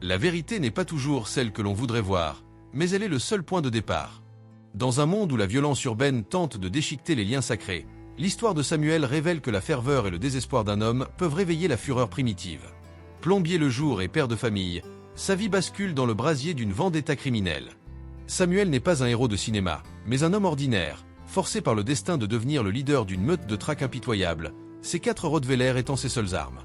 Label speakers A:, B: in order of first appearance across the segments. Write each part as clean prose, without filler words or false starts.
A: La vérité n'est pas toujours celle que l'on voudrait voir, mais elle est le seul point de départ. Dans un monde où la violence urbaine tente de déchiqueter les liens sacrés, l'histoire de Samuel révèle que la ferveur et le désespoir d'un homme peuvent réveiller la fureur primitive. Plombier le jour et père de famille, sa vie bascule dans le brasier d'une vendetta criminelle. Samuel n'est pas un héros de cinéma, mais un homme ordinaire, forcé par le destin de devenir le leader d'une meute de traques impitoyables, ses 4 Rottweilers étant ses seules armes.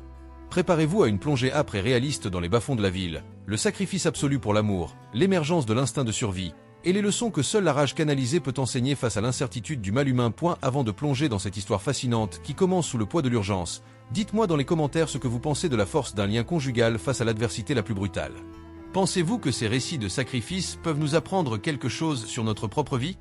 A: Préparez-vous à une plongée âpre et réaliste dans les bas-fonds de la ville, le sacrifice absolu pour l'amour, l'émergence de l'instinct de survie, et les leçons que seule la rage canalisée peut enseigner face à l'incertitude du mal humain. Avant de plonger dans cette histoire fascinante qui commence sous le poids de l'urgence, dites-moi dans les commentaires ce que vous pensez de la force d'un lien conjugal face à l'adversité la plus brutale. Pensez-vous que ces récits de sacrifice peuvent nous apprendre quelque chose sur notre propre vie?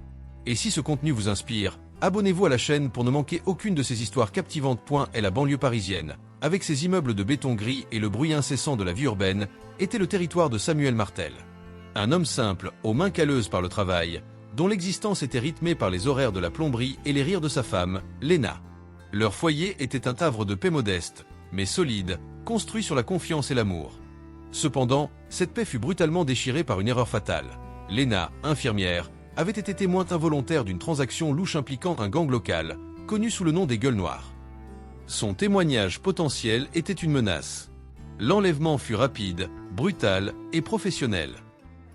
A: Et si ce contenu vous inspire, abonnez-vous à la chaîne pour ne manquer aucune de ces histoires captivantes. Et la banlieue parisienne, avec ses immeubles de béton gris et le bruit incessant de la vie urbaine, était le territoire de Samuel Martel. Un homme simple, aux mains calleuses par le travail, dont l'existence était rythmée par les horaires de la plomberie et les rires de sa femme, Léna. Leur foyer était un havre de paix modeste, mais solide, construit sur la confiance et l'amour. Cependant, cette paix fut brutalement déchirée par une erreur fatale. Léna, infirmière, avait été témoin involontaire d'une transaction louche impliquant un gang local, connu sous le nom des Gueules Noires. Son témoignage potentiel était une menace. L'enlèvement fut rapide, brutal et professionnel.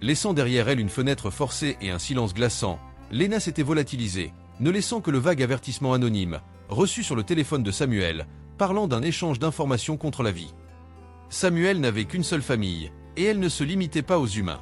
A: Laissant derrière elle une fenêtre forcée et un silence glaçant, Léna s'était volatilisée, ne laissant que le vague avertissement anonyme, reçu sur le téléphone de Samuel, parlant d'un échange d'informations contre la vie. Samuel n'avait qu'une seule famille, et elle ne se limitait pas aux humains.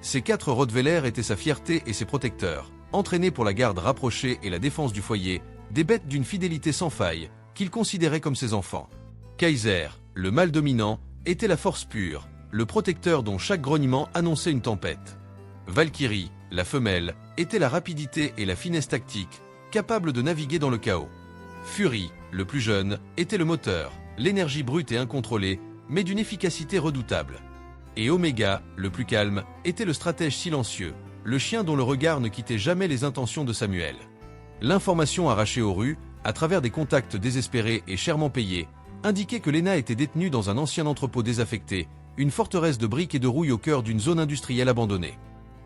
A: Ses 4 Rottweilers étaient sa fierté et ses protecteurs, entraînés pour la garde rapprochée et la défense du foyer, des bêtes d'une fidélité sans faille, qu'il considérait comme ses enfants. Kaiser, le mâle dominant, était la force pure, le protecteur dont chaque grognement annonçait une tempête. Valkyrie, la femelle, était la rapidité et la finesse tactique, capable de naviguer dans le chaos. Fury, le plus jeune, était le moteur, l'énergie brute et incontrôlée, mais d'une efficacité redoutable. Et Omega, le plus calme, était le stratège silencieux, le chien dont le regard ne quittait jamais les intentions de Samuel. L'information arrachée aux rues, à travers des contacts désespérés et chèrement payés, indiquait que Léna était détenue dans un ancien entrepôt désaffecté, une forteresse de briques et de rouille au cœur d'une zone industrielle abandonnée.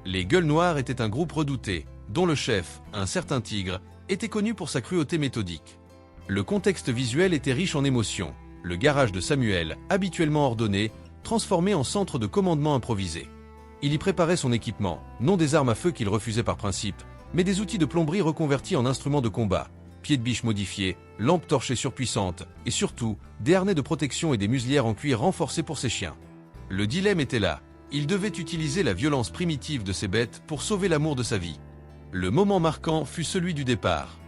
A: Les Gueules Noires étaient un groupe redouté, dont le chef, un certain Tigre, était connu pour sa cruauté méthodique. Le contexte visuel était riche en émotions, le garage de Samuel, habituellement ordonné, transformé en centre de commandement improvisé. Il y préparait son équipement, non des armes à feu qu'il refusait par principe, mais des outils de plomberie reconvertis en instruments de combat, pieds de biche modifiés, lampes torchées surpuissantes, et surtout, des harnais de protection et des muselières en cuir renforcés pour ses chiens. Le dilemme était là, il devait utiliser la violence primitive de ses bêtes pour sauver l'amour de sa vie. Le moment marquant fut celui du départ.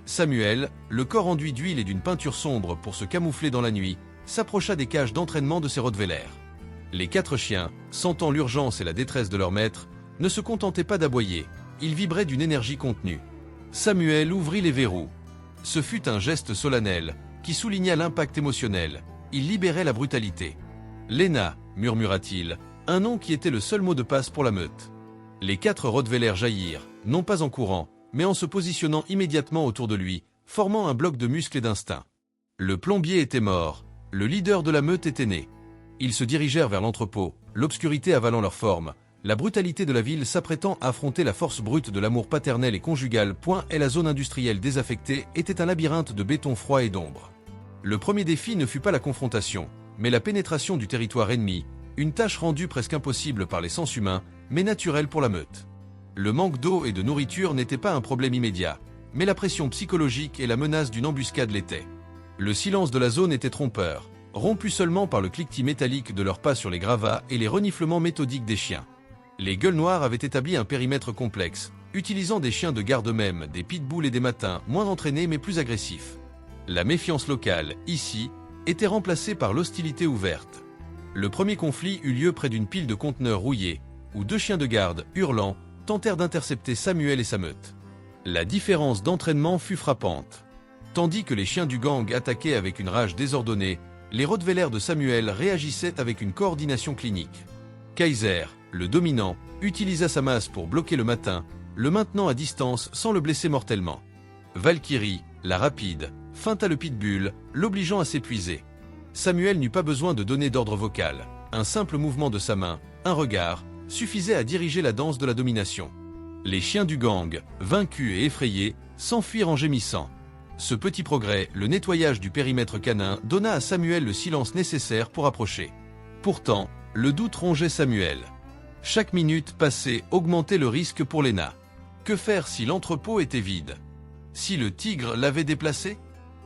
A: Samuel, le corps enduit d'huile et d'une peinture sombre pour se camoufler dans la nuit, s'approcha des cages d'entraînement de ses Rottweilers. Les 4 chiens, sentant l'urgence et la détresse de leur maître, ne se contentaient pas d'aboyer, ils vibraient d'une énergie contenue. Samuel ouvrit les verrous. Ce fut un geste solennel, qui souligna l'impact émotionnel, il libérait la brutalité. « Léna » murmura-t-il, un nom qui était le seul mot de passe pour la meute. Les 4 Rottweilers jaillirent, non pas en courant, mais en se positionnant immédiatement autour de lui, formant un bloc de muscles et d'instinct. Le plombier était mort, le leader de la meute était né. Ils se dirigèrent vers l'entrepôt, l'obscurité avalant leur forme, la brutalité de la ville s'apprêtant à affronter la force brute de l'amour paternel et conjugal. Et la zone industrielle désaffectée était un labyrinthe de béton froid et d'ombre. Le premier défi ne fut pas la confrontation, mais la pénétration du territoire ennemi, une tâche rendue presque impossible par les sens humains, mais naturelle pour la meute. Le manque d'eau et de nourriture n'était pas un problème immédiat, mais la pression psychologique et la menace d'une embuscade l'étaient. Le silence de la zone était trompeur, rompu seulement par le cliquetis métallique de leurs pas sur les gravats et les reniflements méthodiques des chiens. Les Gueules Noires avaient établi un périmètre complexe, utilisant des chiens de garde eux-mêmes, des pitbulls et des matins, moins entraînés mais plus agressifs. La méfiance locale, ici, était remplacée par l'hostilité ouverte. Le premier conflit eut lieu près d'une pile de conteneurs rouillés, où 2 chiens de garde, hurlant, tentèrent d'intercepter Samuel et sa meute. La différence d'entraînement fut frappante. Tandis que les chiens du gang attaquaient avec une rage désordonnée, les Rottweilers de Samuel réagissaient avec une coordination clinique. Kaiser, le dominant, utilisa sa masse pour bloquer le matin, le maintenant à distance sans le blesser mortellement. Valkyrie, la rapide, feinta le pitbull, l'obligeant à s'épuiser. Samuel n'eut pas besoin de donner d'ordre vocal. Un simple mouvement de sa main, un regard, suffisait à diriger la danse de la domination. Les chiens du gang, vaincus et effrayés, s'enfuirent en gémissant. Ce petit progrès, le nettoyage du périmètre canin, donna à Samuel le silence nécessaire pour approcher. Pourtant, le doute rongeait Samuel. Chaque minute passée augmentait le risque pour Lena. Que faire si l'entrepôt était vide? Si le tigre l'avait déplacé?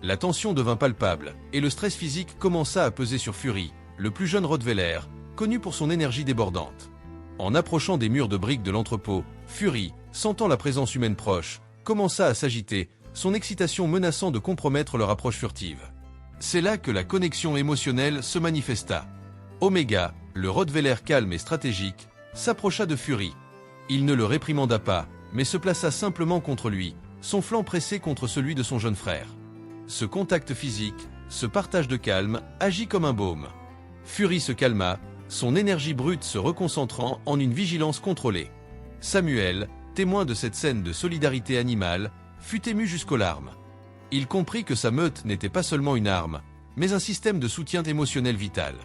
A: La tension devint palpable, et le stress physique commença à peser sur Fury, le plus jeune Rottweiler, connu pour son énergie débordante. En approchant des murs de briques de l'entrepôt, Fury, sentant la présence humaine proche, commença à s'agiter, son excitation menaçant de compromettre leur approche furtive. C'est là que la connexion émotionnelle se manifesta. Omega, le Rottweiler calme et stratégique, s'approcha de Fury. Il ne le réprimanda pas, mais se plaça simplement contre lui, son flanc pressé contre celui de son jeune frère. Ce contact physique, ce partage de calme, agit comme un baume. Fury se calma, son énergie brute se reconcentrant en une vigilance contrôlée. Samuel, témoin de cette scène de solidarité animale, fut ému jusqu'aux larmes. Il comprit que sa meute n'était pas seulement une arme, mais un système de soutien émotionnel vital.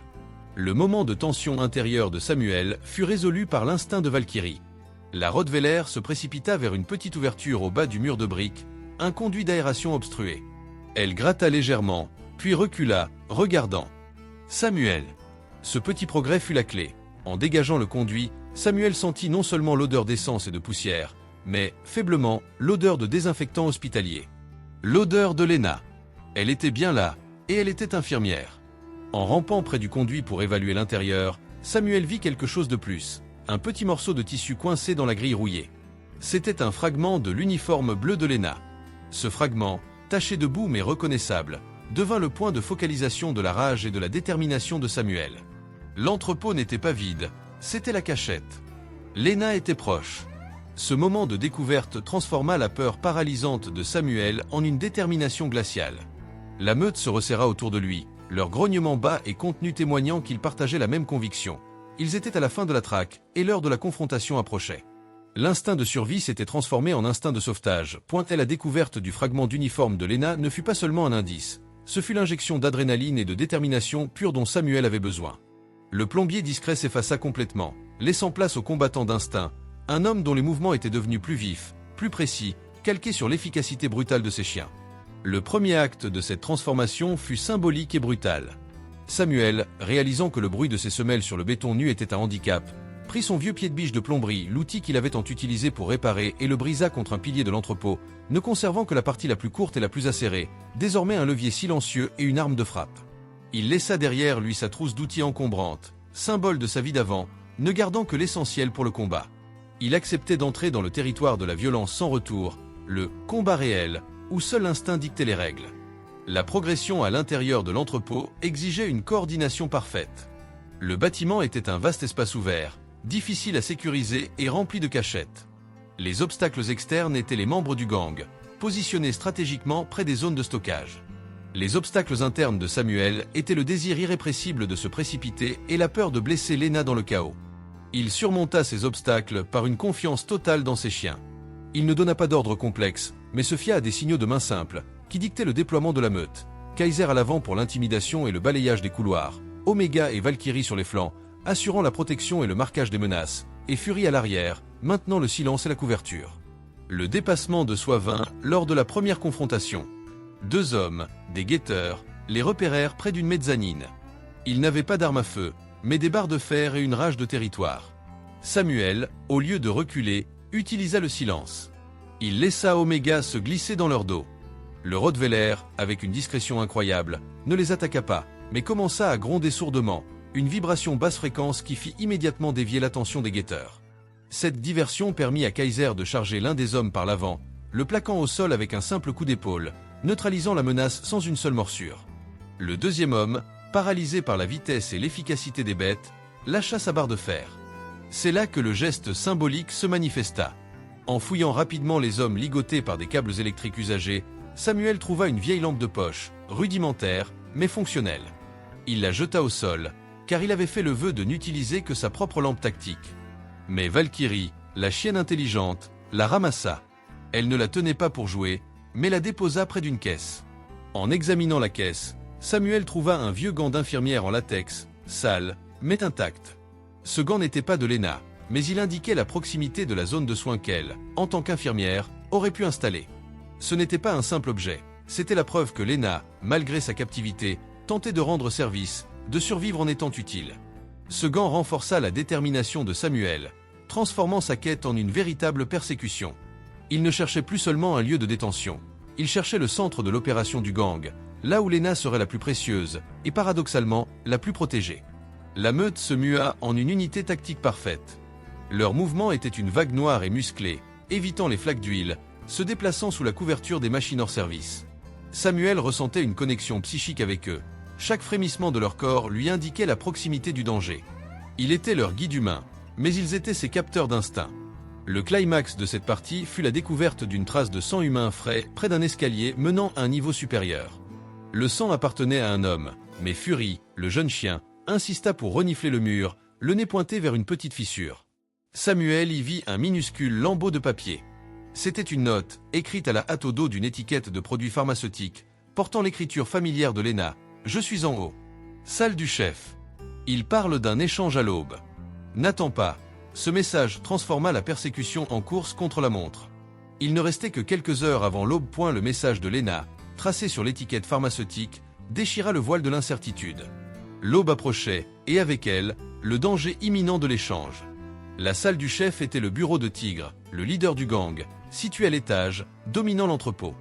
A: Le moment de tension intérieure de Samuel fut résolu par l'instinct de Valkyrie. La Rottweiler se précipita vers une petite ouverture au bas du mur de briques, un conduit d'aération obstrué. Elle gratta légèrement, puis recula, regardant. Samuel. Ce petit progrès fut la clé. En dégageant le conduit, Samuel sentit non seulement l'odeur d'essence et de poussière, mais, faiblement, l'odeur de désinfectant hospitalier. L'odeur de Lena. Elle était bien là, et elle était infirmière. En rampant près du conduit pour évaluer l'intérieur, Samuel vit quelque chose de plus, un petit morceau de tissu coincé dans la grille rouillée. C'était un fragment de l'uniforme bleu de Lena. Ce fragment, taché de boue mais reconnaissable, devint le point de focalisation de la rage et de la détermination de Samuel. L'entrepôt n'était pas vide, c'était la cachette. Lena était proche. Ce moment de découverte transforma la peur paralysante de Samuel en une détermination glaciale. La meute se resserra autour de lui, leur grognement bas et contenu témoignant qu'ils partageaient la même conviction. Ils étaient à la fin de la traque, et l'heure de la confrontation approchait. L'instinct de survie s'était transformé en instinct de sauvetage. Pointait la découverte du fragment d'uniforme de Lena ne fut pas seulement un indice. Ce fut l'injection d'adrénaline et de détermination pure dont Samuel avait besoin. Le plombier discret s'effaça complètement, laissant place au combattant d'instinct, un homme dont les mouvements étaient devenus plus vifs, plus précis, calqués sur l'efficacité brutale de ses chiens. Le premier acte de cette transformation fut symbolique et brutal. Samuel, réalisant que le bruit de ses semelles sur le béton nu était un handicap, prit son vieux pied de biche de plomberie, l'outil qu'il avait tant utilisé pour réparer, et le brisa contre un pilier de l'entrepôt, ne conservant que la partie la plus courte et la plus acérée, désormais un levier silencieux et une arme de frappe. Il laissa derrière lui sa trousse d'outils encombrante, symbole de sa vie d'avant, ne gardant que l'essentiel pour le combat. Il acceptait d'entrer dans le territoire de la violence sans retour, le combat réel, où seul l'instinct dictait les règles. La progression à l'intérieur de l'entrepôt exigeait une coordination parfaite. Le bâtiment était un vaste espace ouvert, difficile à sécuriser et rempli de cachettes. Les obstacles externes étaient les membres du gang, positionnés stratégiquement près des zones de stockage. Les obstacles internes de Samuel étaient le désir irrépressible de se précipiter et la peur de blesser Lena dans le chaos. Il surmonta ces obstacles par une confiance totale dans ses chiens. Il ne donna pas d'ordre complexe, mais se fia à des signaux de main simples, qui dictaient le déploiement de la meute. Kaiser à l'avant pour l'intimidation et le balayage des couloirs, Omega et Valkyrie sur les flancs, assurant la protection et le marquage des menaces, et Fury à l'arrière, maintenant le silence et la couverture. Le dépassement de soi vint lors de la première confrontation. Deux hommes, des guetteurs, les repérèrent près d'une mezzanine. Ils n'avaient pas d'armes à feu, mais des barres de fer et une rage de territoire. Samuel, au lieu de reculer, utilisa le silence. Il laissa Omega se glisser dans leur dos. Le Rottweiler, avec une discrétion incroyable, ne les attaqua pas, mais commença à gronder sourdement, une vibration basse fréquence qui fit immédiatement dévier l'attention des guetteurs. Cette diversion permit à Kaiser de charger l'un des hommes par l'avant, le plaquant au sol avec un simple coup d'épaule, neutralisant la menace sans une seule morsure. Le deuxième homme, paralysé par la vitesse et l'efficacité des bêtes, lâcha sa barre de fer. C'est là que le geste symbolique se manifesta. En fouillant rapidement les hommes ligotés par des câbles électriques usagés, Samuel trouva une vieille lampe de poche, rudimentaire, mais fonctionnelle. Il la jeta au sol, car il avait fait le vœu de n'utiliser que sa propre lampe tactique. Mais Valkyrie, la chienne intelligente, la ramassa. Elle ne la tenait pas pour jouer, mais la déposa près d'une caisse. En examinant la caisse, Samuel trouva un vieux gant d'infirmière en latex, sale, mais intact. Ce gant n'était pas de Lena, mais il indiquait la proximité de la zone de soins qu'elle, en tant qu'infirmière, aurait pu installer. Ce n'était pas un simple objet, c'était la preuve que Lena, malgré sa captivité, tentait de rendre service, de survivre en étant utile. Ce gant renforça la détermination de Samuel, transformant sa quête en une véritable persécution. Il ne cherchait plus seulement un lieu de détention, il cherchait le centre de l'opération du gang, là où Lena serait la plus précieuse, et paradoxalement, la plus protégée. La meute se mua en une unité tactique parfaite. Leur mouvement était une vague noire et musclée, évitant les flaques d'huile, se déplaçant sous la couverture des machines hors service. Samuel ressentait une connexion psychique avec eux. Chaque frémissement de leur corps lui indiquait la proximité du danger. Il était leur guide humain, mais ils étaient ses capteurs d'instinct. Le climax de cette partie fut la découverte d'une trace de sang humain frais près d'un escalier menant à un niveau supérieur. Le sang appartenait à un homme, mais Fury, le jeune chien, insista pour renifler le mur, le nez pointé vers une petite fissure. Samuel y vit un minuscule lambeau de papier. C'était une note, écrite à la hâte au dos d'une étiquette de produits pharmaceutiques, portant l'écriture familière de Lena. « Je suis en haut. Salle du chef. » Il parle d'un échange à l'aube. N'attends pas. Ce message transforma la persécution en course contre la montre. Il ne restait que quelques heures avant l'aube. Le message de Lena, tracé sur l'étiquette pharmaceutique, déchira le voile de l'incertitude. L'aube approchait, et avec elle, le danger imminent de l'échange. La salle du chef était le bureau de Tigre, le leader du gang, situé à l'étage, dominant l'entrepôt.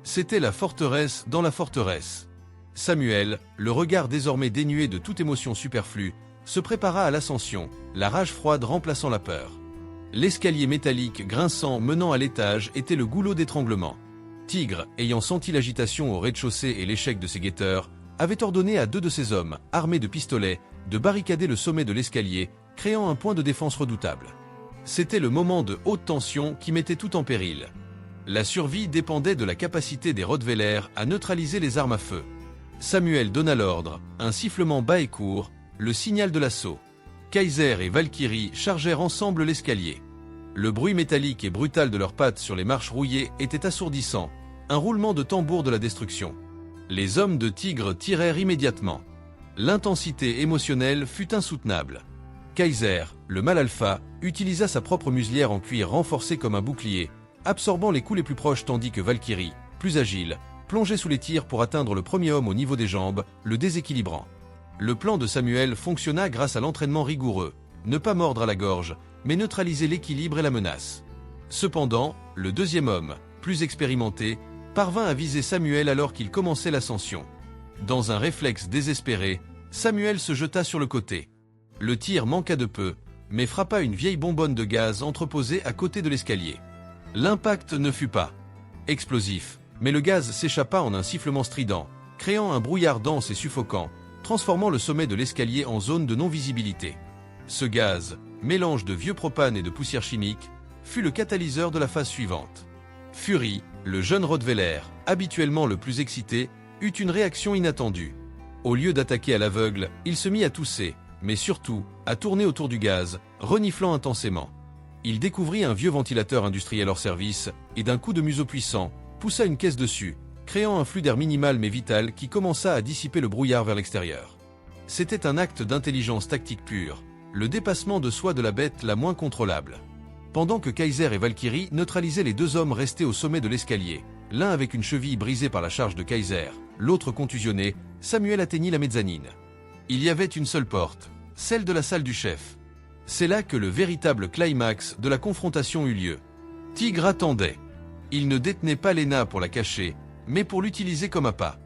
A: C'était la forteresse dans la forteresse. Samuel, le regard désormais dénué de toute émotion superflue, se prépara à l'ascension, la rage froide remplaçant la peur. L'escalier métallique grinçant menant à l'étage était le goulot d'étranglement. Tigre, ayant senti l'agitation au rez-de-chaussée et l'échec de ses guetteurs, avait ordonné à 2 de ses hommes, armés de pistolets, de barricader le sommet de l'escalier, créant un point de défense redoutable. C'était le moment de haute tension qui mettait tout en péril. La survie dépendait de la capacité des Rottweiler à neutraliser les armes à feu. Samuel donna l'ordre, un sifflement bas et court, le signal de l'assaut. Kaiser et Valkyrie chargèrent ensemble l'escalier. Le bruit métallique et brutal de leurs pattes sur les marches rouillées était assourdissant, un roulement de tambour de la destruction. Les hommes de Tigre tirèrent immédiatement. L'intensité émotionnelle fut insoutenable. Kaiser, le mâle alpha, utilisa sa propre muselière en cuir renforcée comme un bouclier, absorbant les coups les plus proches tandis que Valkyrie, plus agile, plongeait sous les tirs pour atteindre le premier homme au niveau des jambes, le déséquilibrant. Le plan de Samuel fonctionna grâce à l'entraînement rigoureux, ne pas mordre à la gorge, mais neutraliser l'équilibre et la menace. Cependant, le deuxième homme, plus expérimenté, parvint à viser Samuel alors qu'il commençait l'ascension. Dans un réflexe désespéré, Samuel se jeta sur le côté. Le tir manqua de peu, mais frappa une vieille bonbonne de gaz entreposée à côté de l'escalier. L'impact ne fut pas explosif, mais le gaz s'échappa en un sifflement strident, créant un brouillard dense et suffocant, transformant le sommet de l'escalier en zone de non-visibilité. Ce gaz, mélange de vieux propane et de poussière chimique, fut le catalyseur de la phase suivante. Fury, le jeune Rottweiler, habituellement le plus excité, eut une réaction inattendue. Au lieu d'attaquer à l'aveugle, il se mit à tousser, mais surtout, à tourner autour du gaz, reniflant intensément. Il découvrit un vieux ventilateur industriel hors service, et d'un coup de museau puissant, poussa une caisse dessus, créant un flux d'air minimal mais vital qui commença à dissiper le brouillard vers l'extérieur. C'était un acte d'intelligence tactique pure, le dépassement de soi de la bête la moins contrôlable. Pendant que Kaiser et Valkyrie neutralisaient les 2 hommes restés au sommet de l'escalier, l'un avec une cheville brisée par la charge de Kaiser, l'autre contusionné, Samuel atteignit la mezzanine. Il y avait une seule porte, celle de la salle du chef. C'est là que le véritable climax de la confrontation eut lieu. Tigre attendait. Il ne détenait pas Lena pour la cacher, mais pour l'utiliser comme appât.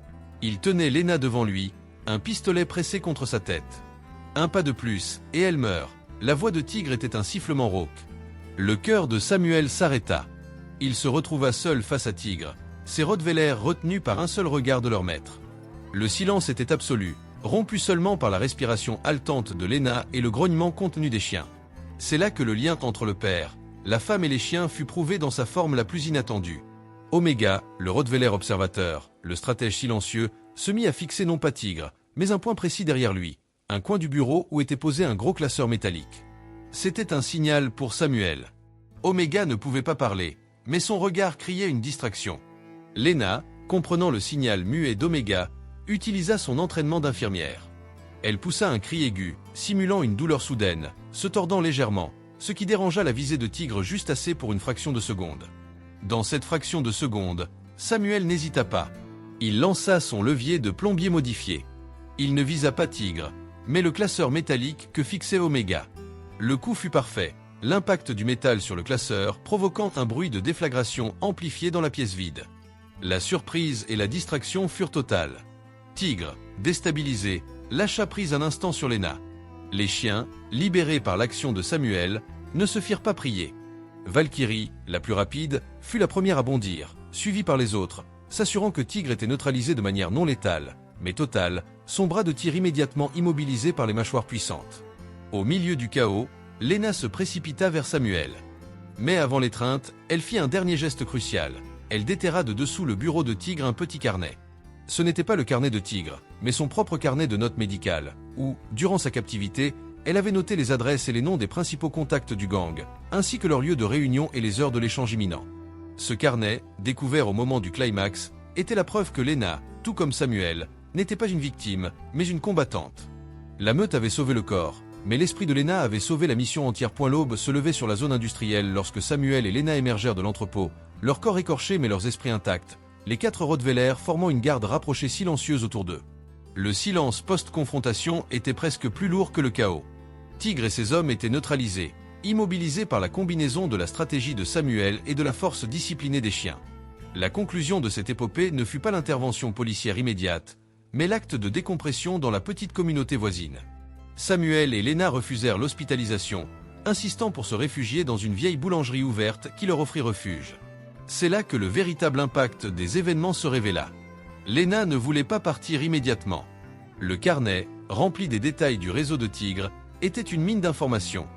A: Il tenait Lena devant lui, un pistolet pressé contre sa tête. Un pas de plus, et elle meurt. La voix de Tigre était un sifflement rauque. Le cœur de Samuel s'arrêta. Il se retrouva seul face à Tigre, ses Rottweiler retenus par un seul regard de leur maître. Le silence était absolu, rompu seulement par la respiration haletante de Lena et le grognement contenu des chiens. C'est là que le lien entre le père, la femme et les chiens fut prouvé dans sa forme la plus inattendue. Omega, le Rottweiler observateur, le stratège silencieux, se mit à fixer non pas Tigre, mais un point précis derrière lui, un coin du bureau où était posé un gros classeur métallique. C'était un signal pour Samuel. Omega ne pouvait pas parler, mais son regard criait une distraction. Lena, comprenant le signal muet d'Omega, utilisa son entraînement d'infirmière. Elle poussa un cri aigu, simulant une douleur soudaine, se tordant légèrement, ce qui dérangea la visée de Tigre juste assez pour une fraction de seconde. Dans cette fraction de seconde, Samuel n'hésita pas. Il lança son levier de plombier modifié. Il ne visa pas Tigre, mais le classeur métallique que fixait Oméga. Le coup fut parfait, l'impact du métal sur le classeur provoquant un bruit de déflagration amplifié dans la pièce vide. La surprise et la distraction furent totales. Tigre, déstabilisé, lâcha prise un instant sur Lena. Les chiens, libérés par l'action de Samuel, ne se firent pas prier. Valkyrie, la plus rapide, fut la première à bondir, suivie par les autres, s'assurant que Tigre était neutralisé de manière non létale, mais totale, son bras de tir immédiatement immobilisé par les mâchoires puissantes. Au milieu du chaos, Lena se précipita vers Samuel. Mais avant l'étreinte, elle fit un dernier geste crucial. Elle déterra de dessous le bureau de Tigre un petit carnet. Ce n'était pas le carnet de Tigre, mais son propre carnet de notes médicales, où, durant sa captivité, elle avait noté les adresses et les noms des principaux contacts du gang, ainsi que leur lieu de réunion et les heures de l'échange imminent. Ce carnet, découvert au moment du climax, était la preuve que Lena, tout comme Samuel, n'était pas une victime, mais une combattante. La meute avait sauvé le corps, mais l'esprit de Lena avait sauvé la mission entière. L'aube se levait sur la zone industrielle lorsque Samuel et Lena émergèrent de l'entrepôt, leurs corps écorchés mais leurs esprits intacts, les 4 Rottweilers formant une garde rapprochée silencieuse autour d'eux. Le silence post-confrontation était presque plus lourd que le chaos. Tigre et ses hommes étaient neutralisés, immobilisés par la combinaison de la stratégie de Samuel et de la force disciplinée des chiens. La conclusion de cette épopée ne fut pas l'intervention policière immédiate, mais l'acte de décompression dans la petite communauté voisine. Samuel et Lena refusèrent l'hospitalisation, insistant pour se réfugier dans une vieille boulangerie ouverte qui leur offrit refuge. C'est là que le véritable impact des événements se révéla. Lena ne voulait pas partir immédiatement. Le carnet, rempli des détails du réseau de Tigre, était une mine d'informations.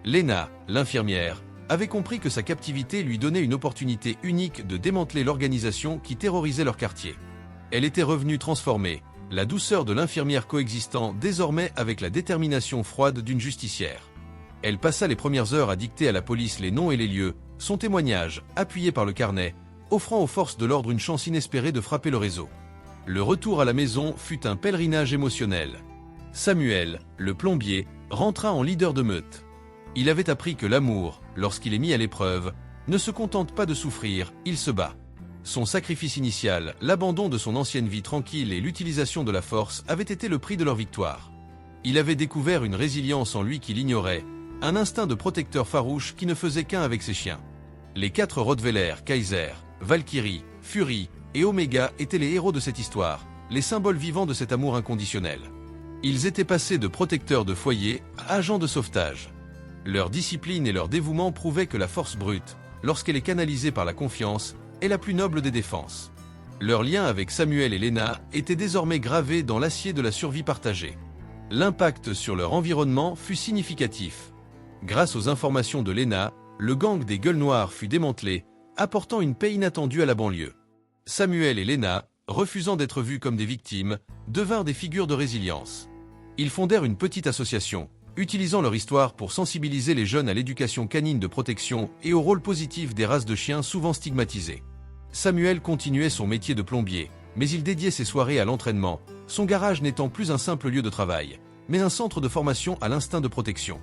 A: Lena, l'infirmière, avait compris que sa captivité lui donnait une opportunité unique de démanteler l'organisation qui terrorisait leur quartier. Elle était revenue transformée, la douceur de l'infirmière coexistant désormais avec la détermination froide d'une justicière. Elle passa les premières heures à dicter à la police les noms et les lieux, son témoignage, appuyé par le carnet, offrant aux forces de l'ordre une chance inespérée de frapper le réseau. Le retour à la maison fut un pèlerinage émotionnel. Samuel, le plombier, rentra en leader de meute. Il avait appris que l'amour, lorsqu'il est mis à l'épreuve, ne se contente pas de souffrir, il se bat. Son sacrifice initial, l'abandon de son ancienne vie tranquille et l'utilisation de la force avaient été le prix de leur victoire. Il avait découvert une résilience en lui qu'il ignorait, un instinct de protecteur farouche qui ne faisait qu'un avec ses chiens. Les 4 Rottweilers, Kaiser, Valkyrie, Fury et Oméga étaient les héros de cette histoire, les symboles vivants de cet amour inconditionnel. Ils étaient passés de protecteurs de foyer à agents de sauvetage. Leur discipline et leur dévouement prouvaient que la force brute, lorsqu'elle est canalisée par la confiance, est la plus noble des défenses. Leur lien avec Samuel et Lena était désormais gravé dans l'acier de la survie partagée. L'impact sur leur environnement fut significatif. Grâce aux informations de Lena, le gang des Gueules Noires fut démantelé, apportant une paix inattendue à la banlieue. Samuel et Lena, refusant d'être vus comme des victimes, devinrent des figures de résilience. Ils fondèrent une petite association, utilisant leur histoire pour sensibiliser les jeunes à l'éducation canine de protection et au rôle positif des races de chiens souvent stigmatisées. Samuel continuait son métier de plombier, mais il dédiait ses soirées à l'entraînement, son garage n'étant plus un simple lieu de travail, mais un centre de formation à l'instinct de protection.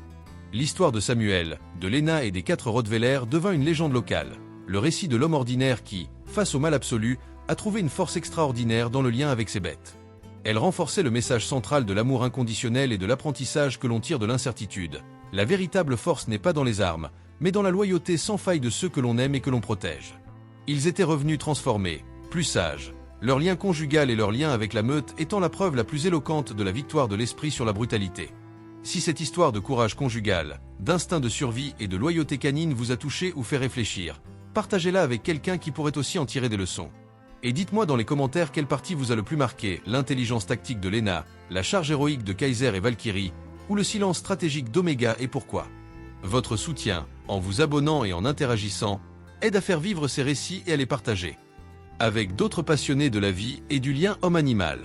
A: L'histoire de Samuel, de Lena et des 4 Rottweilers devint une légende locale, le récit de l'homme ordinaire qui, face au mal absolu, a trouvé une force extraordinaire dans le lien avec ses bêtes. Elle renforçait le message central de l'amour inconditionnel et de l'apprentissage que l'on tire de l'incertitude. La véritable force n'est pas dans les armes, mais dans la loyauté sans faille de ceux que l'on aime et que l'on protège. Ils étaient revenus transformés, plus sages, leur lien conjugal et leur lien avec la meute étant la preuve la plus éloquente de la victoire de l'esprit sur la brutalité. Si cette histoire de courage conjugal, d'instinct de survie et de loyauté canine vous a touché ou fait réfléchir, partagez-la avec quelqu'un qui pourrait aussi en tirer des leçons. Et dites-moi dans les commentaires quelle partie vous a le plus marqué, l'intelligence tactique de Lena, la charge héroïque de Kaiser et Valkyrie, ou le silence stratégique d'Oméga et pourquoi. Votre soutien, en vous abonnant et en interagissant, aide à faire vivre ces récits et à les partager avec d'autres passionnés de la vie et du lien homme-animal.